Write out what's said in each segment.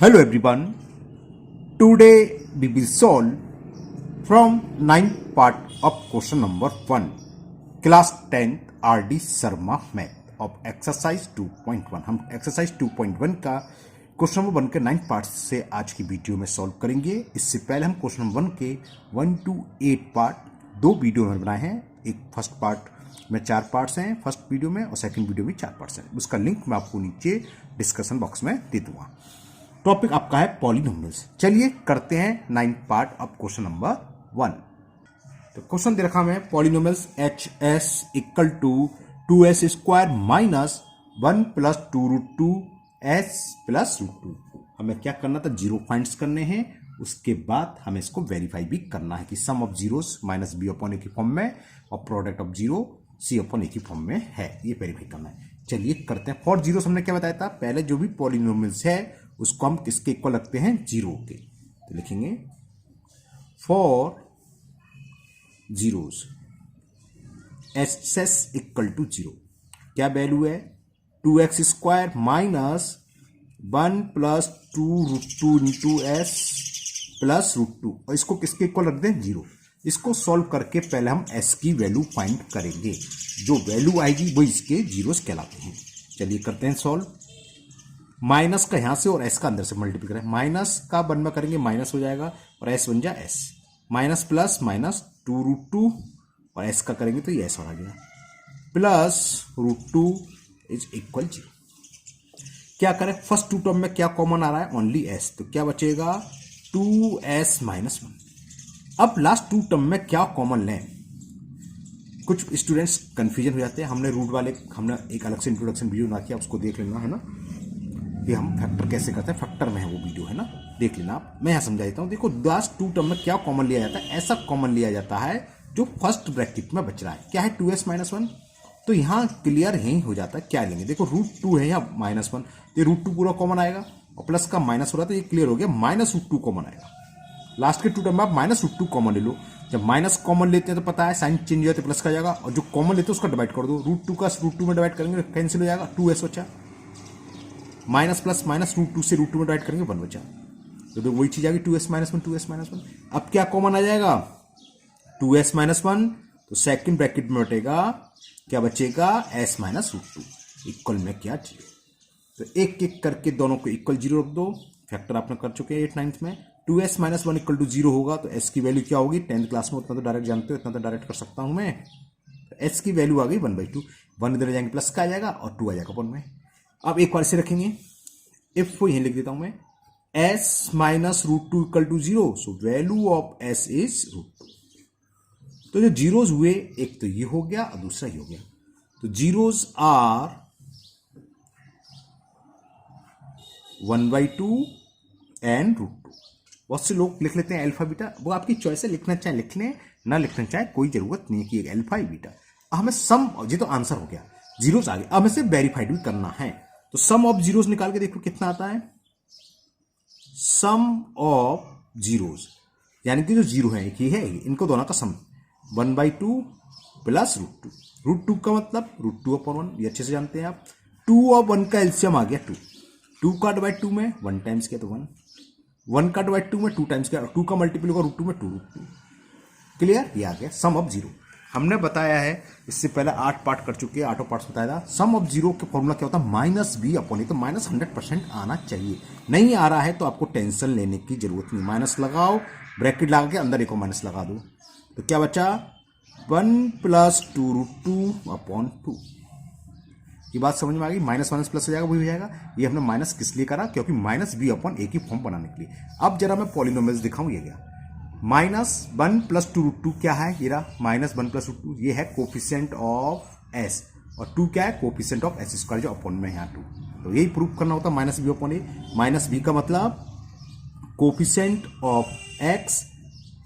Hello everyone. Today we will solve from 9th part of question number 1 class 10th RD Sharma math of exercise 2.1। हम exercise 2.1 का question number 1 के 9th part से आज की video में solve करेंगे। इससे पहले हम क्वेश्चन नंबर 1 के 1 to 8 पार्ट दो वीडियो में बनाए हैं। एक फर्स्ट पार्ट में 4 पार्ट्स हैं फर्स्ट वीडियो में, और सेकंड वीडियो में 4 पार्ट्स हैं। उसका लिंक मैं आपको नीचे डिस्कशन बॉक्स में दे दूंगा। टॉपिक आपका है पॉलिनोमियल्स। चलिए करते हैं 9th part of question number 1। तो क्वेश्चन दे रखा हमें polynomials H S equal to 2s square minus 1 plus 2 root 2 S plus root 2। हमें क्या करना था, जीरो फाइंड्स करने हैं। उसके बाद हमें इसको वेरीफाई भी करना है कि sum of zeros minus B upon A की फॉर्म में और product of zero C upon A की फॉर्म में है, ये वेरीफाई करना है। चलिए करते हैं। फॉर जीरोस हमने क्या बताया था, पहले जो भी पॉलिनोमियल्स है उसको हम किसके इक्वल रखते हैं, जीरो के। तो लिखेंगे for zeros H S equal to zero, क्या वैल्यू है 2x square minus 1 plus 2 root 2 into S plus root 2, और इसको किसके इक्वल रख दें, जीरो। इसको सॉल्व करके पहले हम s की वैल्यू फाइंड करेंगे। जो वैल्यू आएगी वो इसके जीरोस कहलाते हैं। चलिए करते हैं सॉल्व। माइनस का यहां से और एस का अंदर से मल्टीप्लाई करें। माइनस का वन में करेंगे माइनस हो जाएगा और एस बन जाए S, minus plus minus 2 root 2 और एस का करेंगे तो ये एस आ गया, plus root 2 is equal zero. क्या करें, फर्स्ट टू टर्म में क्या कॉमन आ रहा है, ओनली एस, तो क्या बचेगा 2s माइनस 1। अब लास्ट टू टर्म में क्या कॉमन लें। कुछ स्टूडेंट्स कंफ्यूजन हो जाते हैं। हमने रूट वाले हमने एक अलग से इंट्रोडक्शन वीडियो बना किया, उसको देख लेना है ना, कि हम फैक्टर कैसे करते हैं। फैक्टर में है वो वीडियो, है ना, देख लेना आप। मैं यहां समझा देता हूं। देखो लास्ट टू टर्म में क्या कॉमन लिया जाता है, ऐसा कॉमन लिया जाता है जो फर्स्ट ब्रैकेट में बच रहा है। क्या है 2s माइनस 1, तो यहां क्लियर यही हो जाता है। क्या लेंगे, देखो रूट 2 है यहाँ माइनस 1, ये रूट 2 पूरा कॉमन आएगा और प्लस का माइनस हो रहा था, ये क्लियर हो गया, माइनस रूट 2 कॉमन आएगा। लास्ट के टू टर्म में आप माइनस रूट 2 कॉमन ले लो। जब माइनस कॉमन लेते हैं तो पता है साइन चेंज हो जाते, प्लस का जाएगा, और जो कॉमन लेते हैं उसका डिवाइड कर दो। रूट 2 का रूट 2 में डिवाइड करेंगे कैंसिल हो जाएगा, 2s बचा, माइनस प्लस माइनस रूट 2 से रूट 2 में डिवाइड करेंगे 1 बचा, तो वही चीज आ गई 2s माइनस 1 2s माइनस 1। अब क्या कॉमन आ जाएगा 2s माइनस 1, तो सेकंड ब्रैकेट में बटेगा, क्या बचेगा s माइनस रूट 2 इक्वल में क्या जीरो। तो एक एक करके दोनों को इक्वल जीरो रख दो। फैक्टर आपने कर चुके हैं 8 9th में। 2s minus 1 equal to zero होगा तो s की वैल्यू क्या होगी, 10th क्लास में उतना तो डायरेक्ट जानते हो, इतना तो डायरेक्ट कर सकता हूं मैं। तो s की वैल्यू आ गई 1/2, 1 इधर जाएंगे प्लस का आ जाएगा और 2 आ जाएगा 1 में। अब एक बार से रखेंगे, इफ को यहीं लिख देता हूं मैं, s minus root 2 equal to zero, so value of s is root 2। तो जो जीरोज हुए, एक तो ये हो गया और दूसरा ये हो गया। तो जीरोज आर 1/2 एंड रूट 2। बहुत से लोग लिख लेते हैं अल्फा बीटा, वो आपकी चॉइस है, लिखना चाहे लिख लें, ना लिखना चाहे कोई जरूरत नहीं कि अल्फा बीटा। हमें सम, ये तो आंसर हो गया, जीरोस आ गए। अब हमें से वेरीफाइड भी करना है, तो सम ऑफ जीरोस निकाल के देखो कितना आता है। सम ऑफ जीरोस यानी कि जो जीरो है एक ही है, इनको दोनों का सम 1/2 प्लस रूट 2। रूट 2 का मतलब रूट 2 अपॉन 1, ये अच्छे से जानते हैं आप। 2 और 1 का एलसीएम आ गया 2, 2 का डिवाइड 2 में 1 टाइम्स किया तो 1, 1 का डिवाइड 2 में 2 टाइम्स किया, 2 का मल्टीपल होगा रूट 2 में 2 रूट 2। क्लियर, ये आ गया सम ऑफ जीरो। हमने बताया है इससे पहले 8 पार्ट कर चुके हैं, 8 पार्ट्स बताया था। सम ऑफ जीरो का फॉर्मूला क्या होता है, माइनस बी अपॉन ए, तो माइनस 100% आना चाहिए। नहीं आ रहा है तो आपको टेंशन लेने की जरूरत नहीं, माइनस लगाओ, ब्रैकेट लगा के अंदर एक और माइनस लगा दो, तो क्या बचा 1 प्लस 2 रूट 2 अपॉन 2। ये बात समझ में आ गई, माइनस माइनस प्लस हो जाएगा, वही हो जाएगा। ये हमने माइनस किस लिए करा, क्योंकि माइनस बी अपॉन ए की फॉर्म बनाने के लिए। अब जरा मैं पॉलिनोमियल्स दिखाऊं, ये गया माइनस 1 प्लस 2 रूट 2 क्या है, ये रहा माइनस 1 प्लस रूट 2, ये है कोफिशिएंट ऑफ एस, और 2 क्या है, कोफिशिएंट ऑफ एस स्क्वायर, जो अपॉन में यहाँ 2, तो यही प्रूफ करना होता है माइनस बी अपॉन ए। माइनस बी का मतलब coefficient of x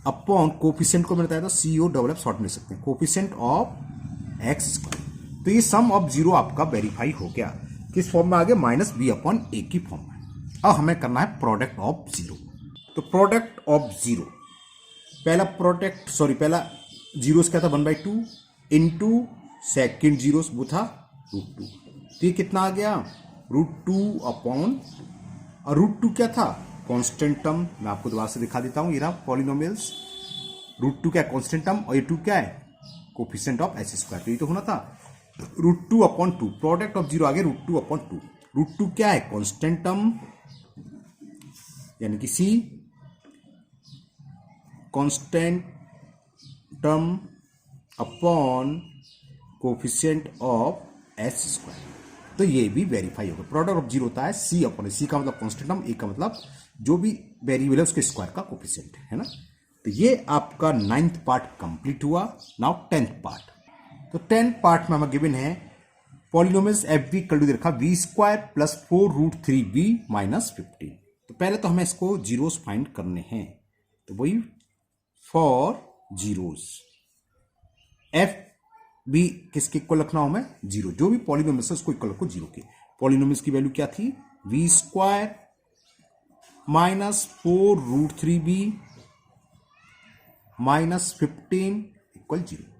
upon, coefficient को मैंने बताया था CO शॉर्ट में लिख सकते हैं, कोफिशिएंट ऑफ एक्स स्क्वायर। तो ये सम ऑफ जीरो आपका वेरीफाई हो गया, किस फॉर्म में आ गया, माइनस बी अपॉन ए की फॉर्म में। अब हमें करना है प्रोडक्ट ऑफ जीरो। तो प्रोडक्ट ऑफ जीरो, पहला जीरोस क्या था 1/2 इंटू सेकेंड जीरोस वो था रूट 2, तो ये कितना आ गया रूट 2 अपॉन और रूट टू क्या था, कांस्टेंट टर्म। मैं आपको दोबारा से दिखा देता हूं, ये रहा पॉलिनोमियल्स। रूट टू क्या है, कांस्टेंट टर्म, और ये टू क्या है, कोफिशिएंट ऑफ एच स्क्वायर। तो ये तो होना था root two upon two, product of zero आगे root two upon two. Root two क्या है, कांस्टेंट टर्म यानी कि C, constant term upon coefficient of H square. तो ये भी वेरीफाई होगा। प्रोडक्ट ऑफ जीरो होता है सी अपॉन, सी का मतलब कांस्टेंट टर्म, ए का मतलब जो भी वेरिएबल है उसके स्क्वायर का कोफिशिएंट है ना। तो ये आपका 9th पार्ट कंप्लीट हुआ। Now 10th part. तो 10th पार्ट में हमें गिवन है polynomials F B equal to दे रखा V square plus 4 root 3 B minus 15। तो पहले तो हमें इसको जीरोस फाइंड करने हैं। तो वही फॉर जीरोस एफ बी किसके इक्वल रखना हो, हमें जीरो। जो भी पॉलिनोमियल्स है उसको इक्वल रखो जीरो के। पॉलिनोमियल्स की वैल्यू क्या थी, V square minus 4 root 3 B minus 15 equal zero.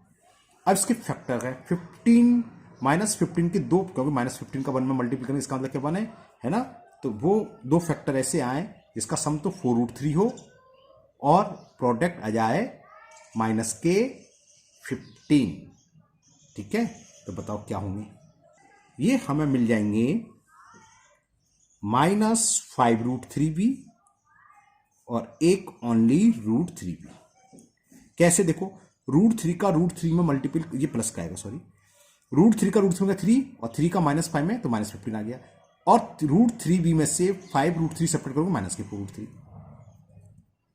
अब इसके फैक्टर है 15 माइनस 15 के दो, क्योंकि माइनस 15 का 1 में मल्टीप्लाई करें इसका मतलब क्या 1 है ना। तो वो दो फैक्टर ऐसे आए जिसका सम तो 4 रूट 3 हो और प्रोडक्ट आ जाए माइनस के 15। ठीक है, तो बताओ क्या होंगे। ये हमें मिल जाएंगे माइनस 5 रूट 3 बी और एक ओनली रूट 3 बी। कैसे देखो, रूट 3 का रूट 3 में मल्टीपल, ये प्लस का आएगा सॉरी, रूट 3 का रूट 3 में 3 और 3 का माइनस 5 में तो माइनस 15 आ गया। और रूट 3 बी में से 5 रूट 3 सेपरेट करोगे माइनस के 4 रूट 3।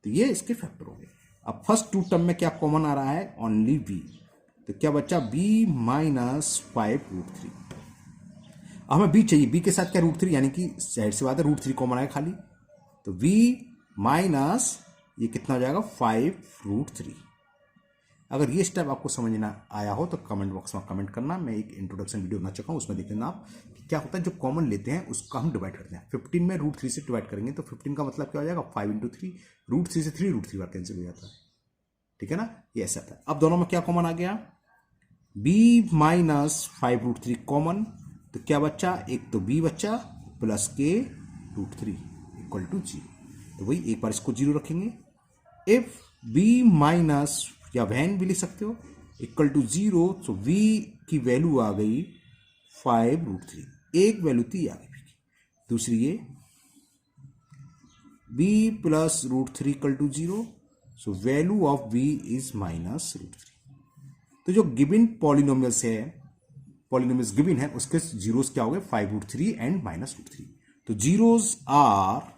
तो ये इसके फैक्टर हो गए। अब फर्स्ट टू टर्म में क्या कॉमन आ रहा है, ओनली बी। तो क्या बच्चा, बी माइनस 5 रूट 3। हमें बी चाहिए, बी के साथ क्या रूट 3, यानी कि साइड से बात है रूट 3 कॉमन आएगा खाली। तो बी माइनस ये कितना हो जाएगा 5 रूट 3। अगर ये स्टेप आपको समझना आया हो तो कमेंट बॉक्स में कमेंट करना। मैं एक इंट्रोडक्शन वीडियो बना चुका हूँ, उसमें देख लेना आप कि क्या होता है। जो कॉमन लेते हैं उसका हम डिवाइड करते हैं। 15 में रूट 3 से डिवाइड करेंगे तो 15 का मतलब क्या हो जाएगा 5 इंटू 3, रूट 3 से 3 रूट 3 बार कैंसिल हो जाता है। ठीक है ना, ये ऐसा था। अब दोनों में क्या कॉमन आ गया, बी माइनस 5 रूट 3 कॉमन। तो क्या बच्चा, एक तो बी बच्चा प्लस के रूट 3 इक्वल टू 0। तो वही एक बार इसको 0 रखेंगे। इफ बी माइनस या वैन भी लिख सकते हो इक्वल टू 0, तो v की वैल्यू आ गई 5 रूट 3, एक वैल्यू थी आ गई। दूसरी ये b plus root 3 equal to 0, so value of v is minus root 3। तो जो गिवन पॉलिनोमियल्स है, पॉलिनोमियल्स गिवन है, उसके जीरोस क्या हो गए 5 रूट 3 एंड माइनस रूट 3। तो zeros are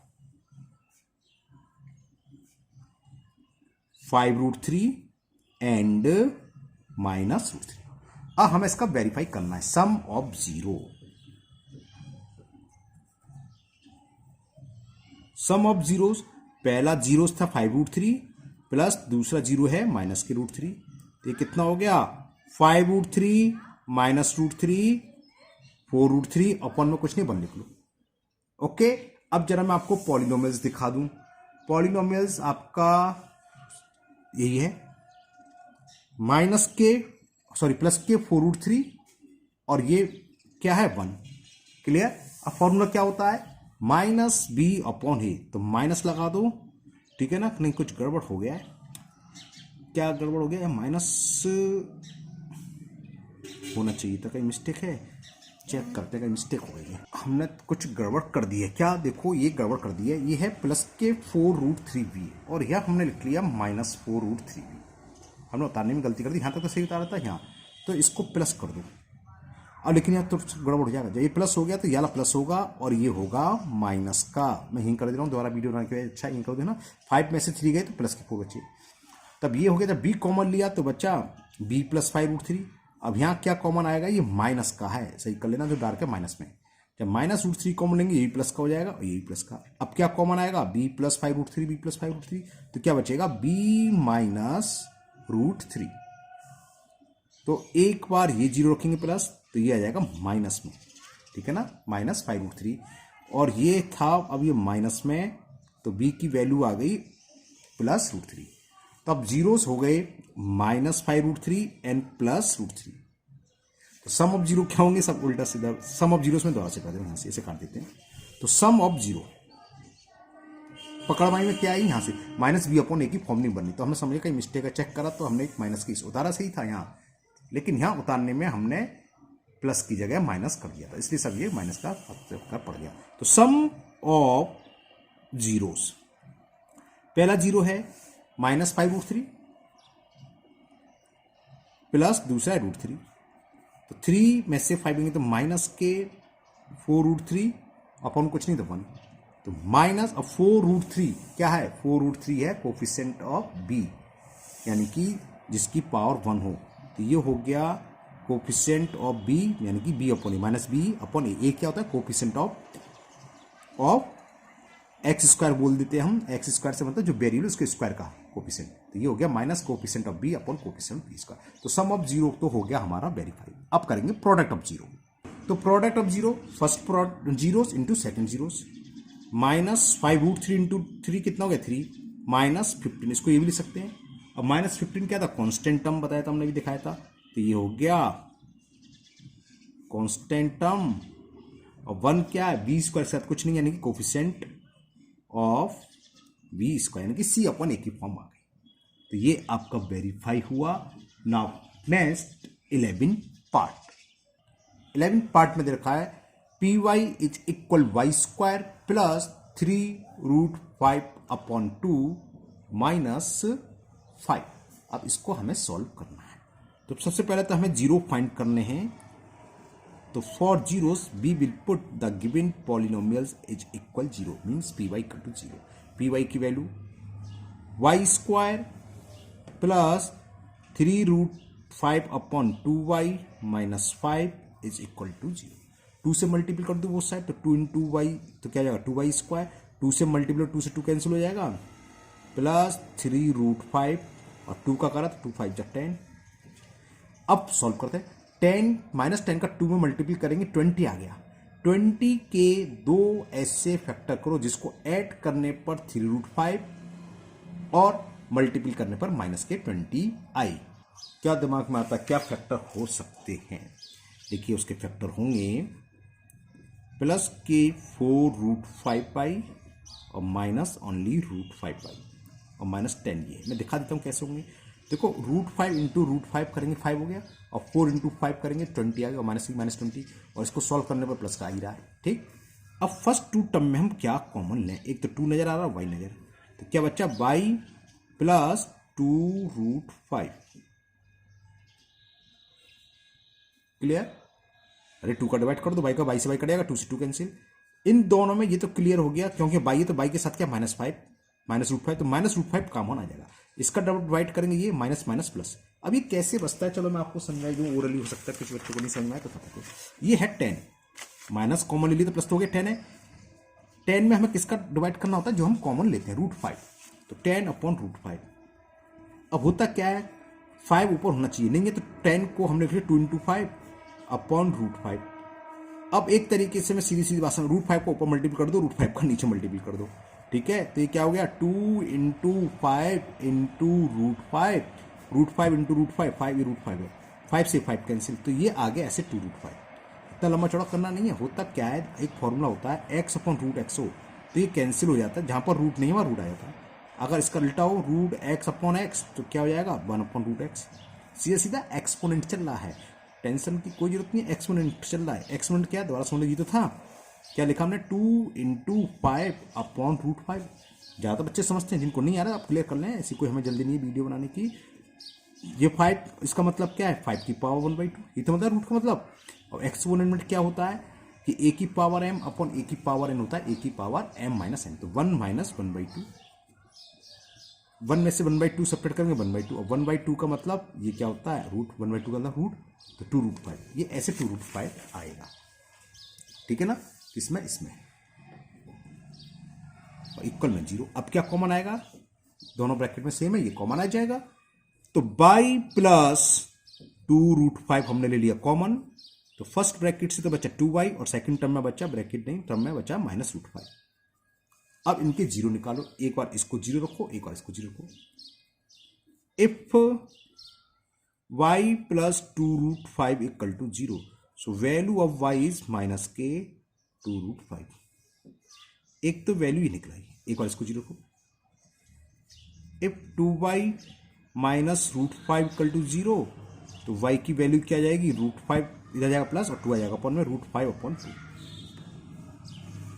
5 root 3 and minus root 3। अब हमें इसका वेरीफाई करना है, sum of zero. Sum of zeros, पहला जीरोस था 5 रूट 3 प्लस दूसरा जीरो है माइनस के रूट 3। तो ये कितना हो गया 5 रूट 3 माइनस रूट 3 4 रूट 3 अपन में कुछ नहीं बन लिख लो। ओके, अब जरा मैं आपको पॉलिनोमियल्स दिखा दूं। पॉलिनोमियल्स आपका यही है, माइनस के सॉरी प्लस के 4 रूट 3 और ये क्या है 1। क्लियर। अब फॉर्मूला क्या होता है, माइनस बी अपॉन ए। तो माइनस लगा दो, ठीक है ना। नहीं कुछ गड़बड़ हो गया है, क्या गड़बड़ हो गया है, माइनस होना चाहिए था, कहीं मिस्टेक है, चेक करते हैं कहीं मिस्टेक हो गई है। हमने कुछ गड़बड़ कर दी है क्या, देखो ये गड़बड़ कर दी है। ये है प्लस के 4 रूट 3 बी और यह हमने लिख लिया माइनस 4 रूट 3 बी। हमने उतारने में गलती कर दी, यहाँ तक तो सही उतारा था यहाँ, तो इसको प्लस कर दो। अब लेकिन यहाँ तो गड़बड़ हो जाएगा, जब ये प्लस हो गया तो ये वाला प्लस होगा और ये होगा माइनस का। मैं यहीं कर दे रहा हूँ, दोबारा वीडियो बनाने के लिए अच्छा यहीं कर दो ना। 5 में से 3 गए तो प्लस के 4 बचे। तब ये हो गया, जब बी कॉमन लिया तो बच्चा बी प्लस 5 रूट 3। अब यहाँ क्या कॉमन आएगा, ये माइनस का है, सही कर लेना जो डार्क है माइनस में। जब माइनस रूट 3 कॉमन लेंगे, यही प्लस का हो जाएगा और यही प्लस का। अब क्या कॉमन आएगा, B plus 5 root 3 B plus 5 root 3। तो क्या बचेगा बी माइनस रूट 3। तो एक बार ये 0 रखेंगे प्लस, तो ये आ जाएगा माइनस में, ठीक है ना, माइनस 5 रूट 3। और ये था अब ये माइनस में, तो b की वैल्यू आ गई प्लस रूट 3। तो अब जीरोस हो गए minus 5 root 3 and plus root 3। तो सम ऑफ जीरो क्या होंगे, सब उल्टा सीधा। सम ऑफ जीरोस में दोबारा से कर दें, यहाँ से इसे काट देते हैं। तो सम ऑफ जीरो पकड़वाई में क्या आई, यहाँ से माइनस बी अपॉन ए की फॉर्म नहीं बनी, तो हमने समझे कहीं मिस्टेक है, चेक करा तो हमने एक माइनस की उतारा सही था यहाँ, लेकिन यहाँ उतारने में हमने प्लस की जगह माइनस कर दिया था, इसलिए सब ये माइनस का कर पड़ गया। तो सम ऑफ जीरोस, पहला जीरो है -5√3 प्लस दूसरा है √3, तो 3 में से 5 लेंगे तो माइनस के 4√3 अपॉन कुछ नहीं तो 1, तो माइनस अब 4√3 क्या है, 4√3 है कोफिशिएंट ऑफ बी, यानी कि जिसकी पावर 1 हो, तो ये हो गया कोफिशिएंट ऑफ बी, यानी कि बी अपॉन ए, माइनस बी अपॉन ए क्या होता है, कोफिशिएंट ऑफ एक्स स्क्वायर बोल देते हैं हम, एक्स स्क्वायर से मतलब जो वेरिएबल उसके स्क्वायर का कोफिशिएंट, तो ये हो गया minus coefficient of B upon coefficient of B square. तो सम ऑफ जीरो तो हो गया हमारा वेरीफाई। अब करेंगे प्रोडक्ट ऑफ जीरो, तो product of zero, first zeros into second zeros, -5√3 into 3 कितना हो गया 3, -15, इसको ये भी लिख सकते हैं। अब -15 क्या था, कांस्टेंट टर्म बताया था हमने भी दिखाया था, तो ये हो गया कांस्टेंट टर्म, और 1 क्या है, बी स्क्वायर के साथ कुछ नहीं, यानी कि कोफिशिएंट ऑफ बी स्क्वायर, यानी कि सी अपॉन ए की फॉर्म आ गई। तो ये आपका वेरीफाई हुआ। नाउ नेक्स्ट 11 पार्ट में दे रखा है P Y is equal Y square plus 3√5/2 -5। अब इसको हमें सॉल्व करना है, तो सबसे पहले तो हमें जीरो फाइंड करने हैं, तो for zeros we will put the given polynomials is equal 0, means P Y equal to 0। P Y की value Y square plus 3√5/2y -5 is equal to 0। 2 से मल्टीपल कर दो वो साइड, तो 2 इंटू वाई तो क्या जाएगा 2y स्क्वायर, 2 से मल्टीपल 2 से 2 कैंसिल हो जाएगा, प्लस 3√5 और 2 का करा तो 2 5 10। अब सॉल्व करते हैं, 10 -10 का 2 में मल्टीपल करेंगे 20 आ गया, 20 के दो ऐसे फैक्टर करो जिसको ऐड करने पर 3√5 और मल्टीपल करने पर माइनस के 20 आई। क्या दिमाग में आता है क्या फैक्टर हो सकते हैं, देखिए उसके फैक्टर होंगे प्लस के 4√5 और माइनस ओनली √5 और -10, ये मैं दिखा देता हूँ कैसे होंगे। देखो √5 इंटू √5 करेंगे 5 हो गया, और 4 इंटू 5 करेंगे 20 आ गया, -20, और इसको सॉल्व करने पर प्लस का आ ही रहा है, ठीक। अब फर्स्ट 2 टर्म में हम क्या कॉमन लें, एक तो 2 नजर आ रहा है, y नजर, तो क्या बच्चा y प्लस 2√5, क्लियर। अरे 2 का डिवाइड कर दो, y का y से y कटेगा, 2 से 2 कैंसिल, इन दोनों में ये तो क्लियर हो गया, क्योंकि y है तो y के साथ क्या -5 -√5, तो -√5 कॉमन आ जाएगा, इसका डिवाइड करेंगे ये माइनस माइनस प्लस। अब ये कैसे बचता है, चलो मैं आपको समझाई दूं, ओरली हो सकता है कुछ बच्चों को नहीं समझ में आए तो पता है। ये है 10, माइनस कॉमन ले लिया तो प्लस तो हो गया 10 है, 10 में हमें किसका डिवाइड करना होता है, जो हम कॉमन लेते हैं √5, तो 10/√5। अब होता क्या है, 5 ऊपर होना चाहिए, नहीं है तो 10 को हमने लिख लिया 2 इंटू 5/√5। अब एक तरीके से मैं सीधी बात समझ, √5 को ऊपर मल्टीपल कर दो, √5 का नीचे मल्टीपल कर दो, ठीक है। तो ये क्या हो गया 2 इंटू 5 इंटू √5, √5 इंटू √5, 5 ये √5 है, 5 से 5 कैंसिल, तो ये आ गया ऐसे 2√5। इतना लंबा चौड़ा करना नहीं है, होता क्या है, एक फॉर्मूला होता है x/√x हो, तो ये कैंसिल हो जाता है, जहां पर रूट नहीं है वहां रूट आ जाता है। अगर इसका उल्टा हो √x/x तो क्या हो जाएगा 1/√x, सीधा सीधा एक्सपोनेंट चल रहा है, टेंशन की कोई जरूरत नहीं है, एक्सपोनेंट चल रहा है। एक्सपोनेंट क्या है, दोबारा समझ लीजिए, तो था क्या लिखा हमने 2 इंटू 5/√5। ज़्यादा बच्चे समझते हैं, जिनको नहीं आ रहा आप क्लियर कर लें, ऐसी कोई हमें जल्दी नहीं है वीडियो बनाने की। ये 5 इसका मतलब क्या है, 5 की पावर 1/2, ये तो मतलब रूट का मतलब। और एक्सपोनेंट क्या होता है कि a की पावर m अपॉन a की पावर n होता है, a की पावर m माइनस n, तो 1 माइनस 1/2, 1 में से 1/2 सेपरेट करेंगे 1/2, और 1/2 का मतलब ये क्या होता है, रूट 1/2 का मतलब रूट, तो 2√5, ये ऐसे 2√5 आएगा, ठीक है ना। इसमें इक्वल में 0। अब क्या कॉमन आएगा, दोनों ब्रैकेट में सेम है, ये कॉमन आ जाएगा, तो y प्लस 2√5 हमने ले लिया कॉमन, तो फर्स्ट ब्रैकेट से तो बचा 2y, और सेकंड टर्म में बचा ब्रैकेट नहीं, टर्म में बचा -√5। अब इनके 0 निकालो, एक बार इसको 0 रखो, एक बार इसको 0 रखो। If y plus 2√5 equal to 0, so value of y is -k 2√5। एक तो वैल्यू ही निकला ही, एक बार इसको 0 रखो। If 2y minus √5 equal to 0, तो y की वैल्यू क्या आ जाएगी, √5 इधर जाएगा प्लस और 2 आ जाएगा अपन में √5/2।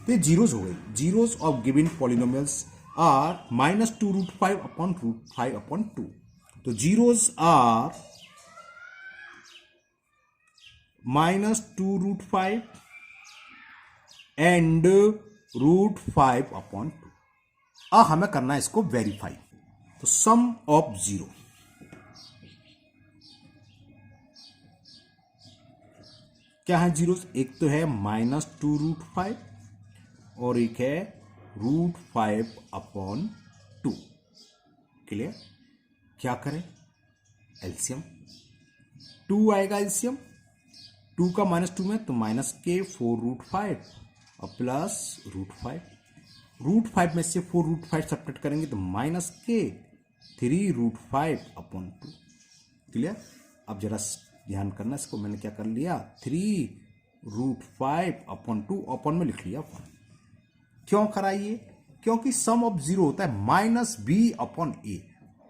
तो ये जीरोज हो गई। Zeros of given polynomials are -2√5/√5/2। तो जीरोज आर -2√5 एंड √5/2। अब हमें करना है इसको वेरीफाई। तो सम ऑफ जीरो, क्या है जीरोस, एक तो है -2√5 और एक है √5/2। क्लियर। क्या करें, एलसीएम 2 आएगा, एलसीएम 2 का -2 में तो -k 4√5 और प्लस √5। √5 में से 4√5 सब्ट्रैक्ट करेंगे तो -k 3√5/2। क्लियर। अब जरा ध्यान करना, इसको मैंने क्या कर लिया, 3√5/2 अपन में लिख लिया 1। क्यों कराइए, क्योंकि सम ऑफ जीरो होता है -b/a।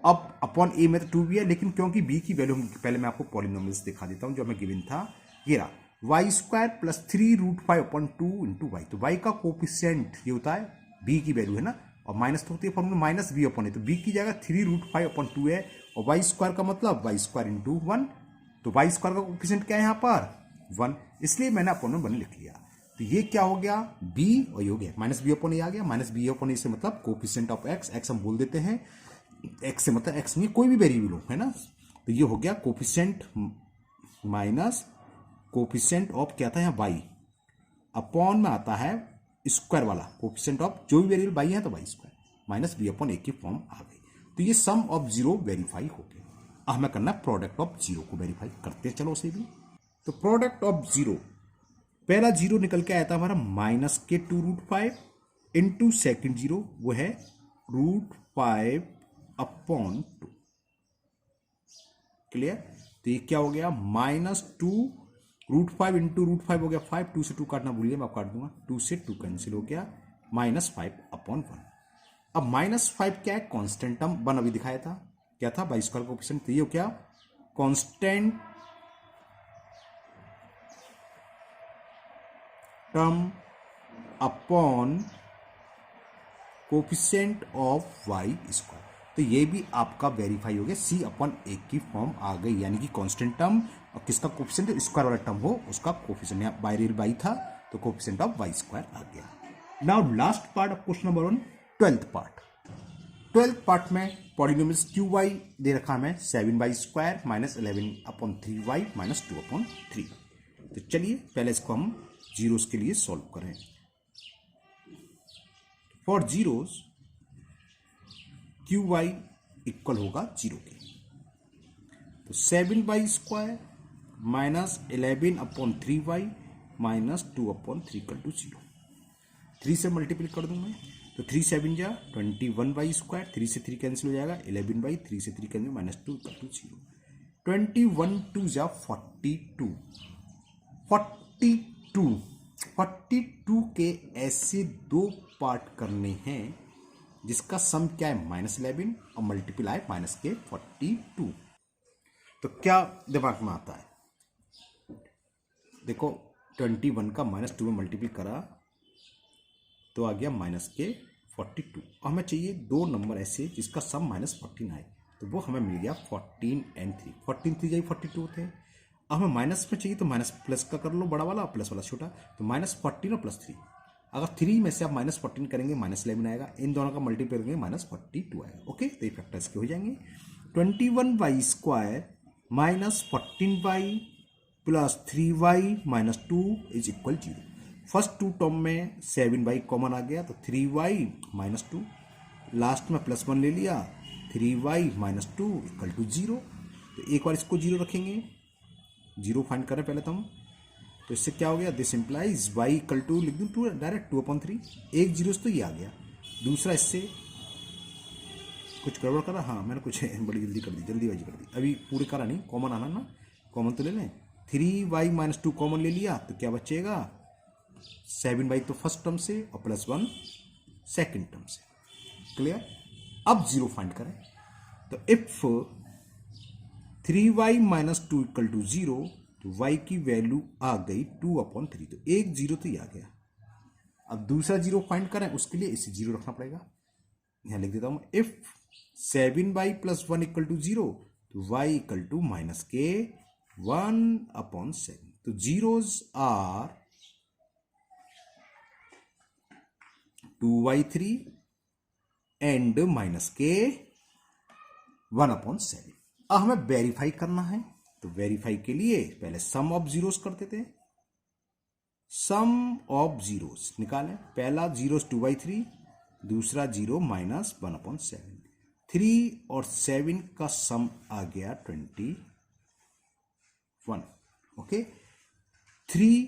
अब अपॉन a में तो 2b है, लेकिन क्योंकि b की वैल्यू, पहले मैं आपको पॉलिनोमियल्स दिखा देता हूं जो हमें गिवन था। ये रहा y² + 3√5/2 इंटू y। तो y का कोफिशिएंट ये होता है, b की वैल्यू है ना, और माइनस तो होती है फॉर्मूला -b/a। तो b की जगह 3√5/2 है, और y² का मतलब y² इंटू 1। तो y² का कोफिशिएंट क्या है यहाँ पर, 1, इसलिए मैंने अपॉन में 1 लिख लिया। तो ये क्या हो गया, b, और ये हो गया -b/a आ गया। -b/a से मतलब कोफिशिएंट ऑफ x हम बोल देते हैं, x से मतलब x नहीं कोई भी वेरिएबल हो, है ना। तो ये हो गया कोफिशिएंट माइनस कोफिशिएंट ऑफ क्या था यहाँ y, अपॉन में आता है स्क्वायर वाला कोफिशिएंट ऑफ जो भी वेरिएबल y है तो y² -b/a की फॉर्म आ गई। तो ये सम ऑफ जीरो वेरीफाई हो गया। अब हमें करना है प्रोडक्ट ऑफ जीरो को वेरीफाई करते हैं, चलो उसे भी। तो प्रोडक्ट ऑफ जीरो, पहला जीरो निकल के आया था हमारा -k 2√5 इंटू सेकेंड जीरो वो है √5/2। क्लियर। तो ये क्या हो गया, -2√5 इंटू √5 हो गया 5, 2 से 2 काटना भूलिए, मैं काट दूंगा, 2 से 2 कैंसिल हो गया, -5/1। अब -5 क्या है, कांस्टेंट टर्म 1 अभी दिखाया था, क्या था y² कोफिशिएंट। तो ये क्या, constant term upon coefficient of y²। तो ये भी आपका वेरीफाई हो गया, c/a की फॉर्म आ गई, यानी कि कांस्टेंट टर्म और किसका कोफिशिएंट, स्क्वायर वाला टर्म हो उसका कोफिशिएंट। यहाँ बाइरियल y था तो कोफिशिएंट ऑफ y² आ गया। Now last part of question number 1, 12th part. 12th part में पॉलिनोमियल्स qy दे रखा हमें 7y² -11/3y -2/3। तो चलिए पहले इसको हम जीरोस के लिए सॉल्व करें। फॉर जीरोस qy इक्वल होगा 0 के। तो 7y² -11/3y -2/3 इक्वल टू 0। 3 से मल्टीप्लाई कर दूं मैं, तो 3 7 जा 21y², 3 से 3 कैंसिल हो जाएगा, 11y, 3 से 3 कैंसिल, -2 इक्वल टू 0। 21 2 जा 42, 42 के ऐसे दो पार्ट करने हैं जिसका सम क्या है -11 और मल्टीप्लाई -k 42। तो क्या दिमाग में आता है, देखो 21 का -2 में मल्टीप्लाई करा तो आ गया -k 42। हमें चाहिए दो नंबर ऐसे जिसका सम -14 आए, तो वो हमें मिल गया 14 and 3। 14 3 42 होते हैं। अब हमें माइनस में चाहिए तो माइनस प्लस का कर लो, बड़ा वाला प्लस वाला छोटा, तो -14 और +3। अगर 3 में से आप -14 करेंगे -11 आएगा, इन दोनों का मल्टीप्लाई करेंगे -42 आएगा। ओके, तो ये फैक्टर्स के हो जाएंगे। 21y² -14y + 3y -2 is equal 0। First two term में 7y कॉमन आ गया तो 3y -2, लास्ट में +1 ले लिया, 3y -2 इक्वल टू 0। तो एक बार इसको 0 रखेंगे, 0 फाइंड करें पहले तो हम, तो इससे क्या हो गया, this implies y equal to लिख दूँ 2 डायरेक्ट 2/3। एक जीरो तो ये आ गया। दूसरा इससे कुछ गड़बड़ करा, हाँ मैंने कुछ बड़ी जल्दी कर दी, जल्दीबाजी कर दी, अभी पूरे करा नहीं, कॉमन आना ना, कॉमन तो ले लें। 3y -2 कॉमन ले लिया तो क्या बचेगा, 7y तो फर्स्ट टर्म से और +1 सेकेंड टर्म से। क्लियर? अब जीरो फाइंड करें तो if 3y minus 2 equal to 0 तो y की वैल्यू आ गई 2/3। तो एक जीरो तो ही आ गया। अब दूसरा जीरो फाइंड करें उसके लिए इसे जीरो रखना पड़ेगा। यहां लिख देता हूं if 7y plus 1 equal to 0 तो y इक्वल टू माइनस के 1/7। तो zeros are 2y3 and minus के 1/7। अब हमें वेरीफाई करना है तो वेरीफाई के लिए पहले सम ऑफ जीरोस करते थे। सम ऑफ जीरोस निकालें। पहला जीरोस 2/3, दूसरा जीरो माइनस 1/7। 3 और 7 का सम आ गया 21। ओके, 3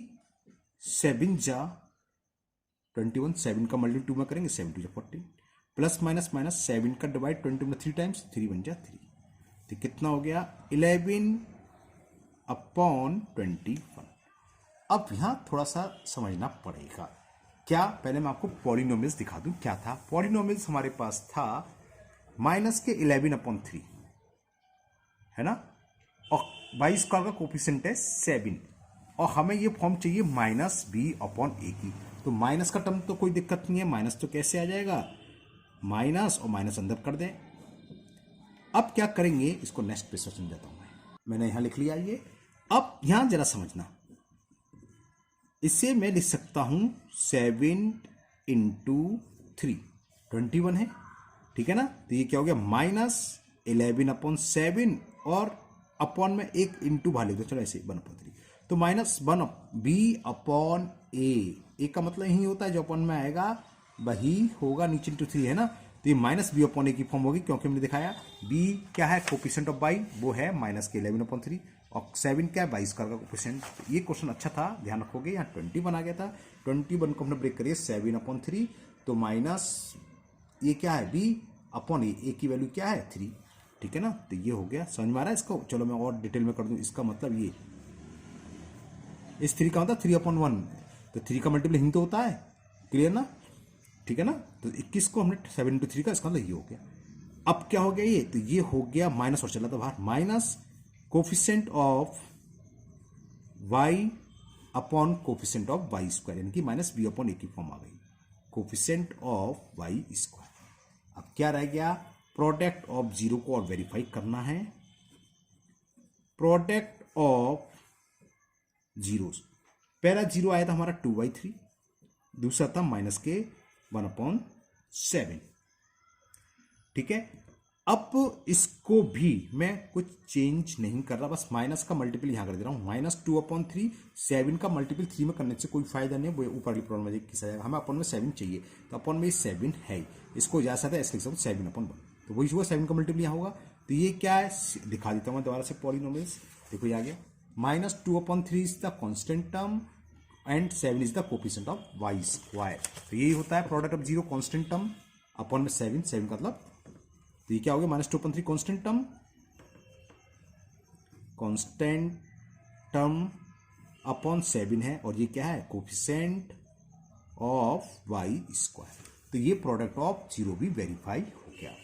7 जा 21, 7 का मल्टीप्लाई 2 में करेंगे 7 2 जा 14, प्लस माइनस माइनस 7 का डिवाइड 20 में 3 टाइम्स 3 1 जा 3। तो कितना हो गया 11/21। अब यहां थोड़ा सा समझना पड़ेगा। क्या पहले मैं आपको पॉलिनोमियल्स दिखा दूं। क्या था पॉलिनोमियल्स हमारे पास था माइनस के 11/3 है ना, और बाई स्क्वायर का कोफिशिएंट है 7 और हमें ये फॉर्म चाहिए माइनस b/a की। तो माइनस का टर्म तो कोई दिक्कत नहीं है, माइनस तो कैसे आ जाएगा, माइनस और माइनस अंदर कर दें। अब क्या करेंगे इसको नेक्स्ट पे समझाता हूं मैंने यहां लिख लिया ये। अब यहां जरा समझना, इसे मैं लिख सकता हूं 7 इंटू 3 21 है, ठीक है ना। तो ये क्या हो गया माइनस 11/7 और अपॉन में एक इंटू भाग लिख दो, चलो ऐसे 1/3। तो माइनस 1 b/a। ए का मतलब यही होता है जो अपॉन में आएगा वही होगा नीचे इंटू 3 है ना। तो ये माइनस b/a की फॉर्म होगी क्योंकि हमने दिखाया b क्या है कोफिशिएंट ऑफ y, वो है माइनस के 11/3 और 7 क्या है बाई स्क्वायर का कोफिशिएंट। ये क्वेश्चन अच्छा था, ध्यान रखोगे। यहाँ 21 आ गया था, 21 को हमने ब्रेक करिए 7/3। तो माइनस ये क्या है b/a, ए की वैल्यू क्या है 3, ठीक है ना। तो ये हो गया, समझ में आ रहा है इसको। चलो मैं और डिटेल में कर दूं। इसका मतलब ये इस 3 का मतलब 3/1, तो 3 का मल्टीपल हिंग तो होता है, क्लियर ना, ठीक है ना। तो 21 को हमने 7 इंटू 3 का, इसका मतलब ये हो गया। अब क्या हो गया ये, तो ये हो गया माइनस और चला था बाहर, minus coefficient of y upon coefficient of y square, यानी कि माइनस b/a की फॉर्म आ गई, कोफिशिएंट ऑफ y स्क्वायर। अब क्या रह गया, प्रोडक्ट ऑफ जीरो को और वेरीफाई करना है। प्रोडक्ट ऑफ जीरोस, पहला जीरो आया था हमारा 2/3, दूसरा था माइनस के 1/7, ठीक है। अब इसको भी मैं कुछ चेंज नहीं कर रहा, बस माइनस का मल्टीपल यहां कर दे रहा हूं, माइनस 2/3। 7 का मल्टीपल 3 में करने से कोई फायदा नहीं, वो ऊपर वाली प्रॉब्लम में किस आएगा, हमें अपन में 7 चाहिए, तो अपन में 7 है, इसको जा सकता है ऐसे लिख सकते 7/1। तो वही हुआ 7 का मल्टीपल यहाँ होगा। तो ये क्या है दिखा देता हूं मैं दोबारा से पॉलिनोमियल्स। देखो ये आ गया minus 2/3 is the constant term and 7 is the coefficient of y square. तो यही होता है product of zero constant term upon में 7 का मतलब, तो ये क्या हो गया माइनस 2/3 कॉन्स्टेंट टर्म अपॉन 7 है, और ये क्या है कोफिशिएंट ऑफ y स्क्वायर। तो ये प्रोडक्ट ऑफ जीरो भी वेरीफाई हो गया।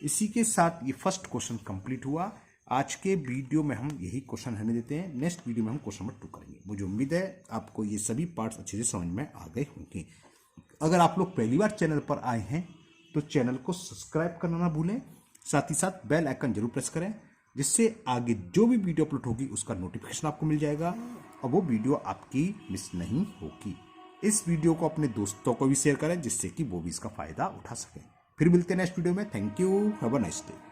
इसी के साथ ये फर्स्ट क्वेश्चन कंप्लीट हुआ। आज के वीडियो में हम यही क्वेश्चन रहने देते हैं, नेक्स्ट वीडियो में हम क्वेश्चन नंबर 2 करेंगे। मुझे उम्मीद है आपको ये सभी पार्ट्स अच्छे से समझ में आ गए होंगे। अगर आप लोग पहली बार चैनल पर आए हैं तो चैनल को सब्सक्राइब करना ना भूलें, साथ ही साथ बेल आइकन जरूर प्रेस करें, जिससे आगे जो भी वीडियो अपलोड होगी उसका नोटिफिकेशन आपको मिल जाएगा और वो वीडियो आपकी मिस नहीं होगी। इस वीडियो को अपने दोस्तों को भी शेयर करें जिससे कि वो भी इसका फायदा उठा सकें। फिर मिलते हैं नेक्स्ट वीडियो में। Thank you, have a nice day.